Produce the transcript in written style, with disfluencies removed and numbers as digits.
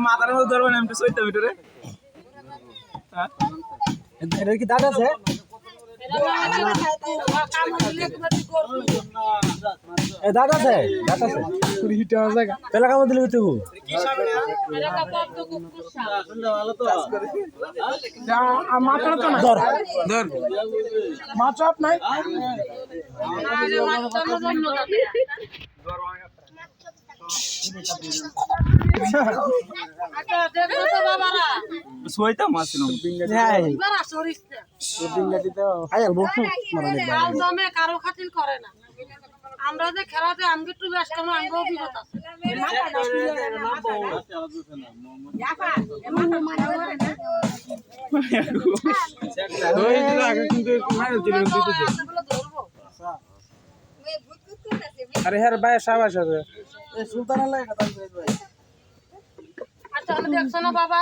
মাথার মধ্যে ধরবেন আমি সইতে ভিতরে এটা কি দাদা আছে দাদা আছে দাদা আছে পুরি হিট হওয়া জায়গা পেলা কাম দিলে হইতো কি সামনে এটা কাপড় তো খুব কুসা ভালো তো যা মাথাটা তো না ধর ধর মাছ আপ নাই আরে মাছটা না জন্য ধর আচ্ছা দেখো তো বাবারা সইতা মাছ নো হ্যাঁ বাবা সরিস্তা ডিঙ্গা দিতে আইল বকু মারনে বাল দমে কারো খাতির করে না আমরা যে খেলাতে আমগি একটু ব্যস্ত না আমগো বিপদ আছে ওই দিন আগে কিন্তু মার দিল দিতে আরে হ্যাঁ ভাই শাবাশ আছে এই সুলতান আল্লাহ কথা ভাই আচ্ছা আমি দেখছ না বাবা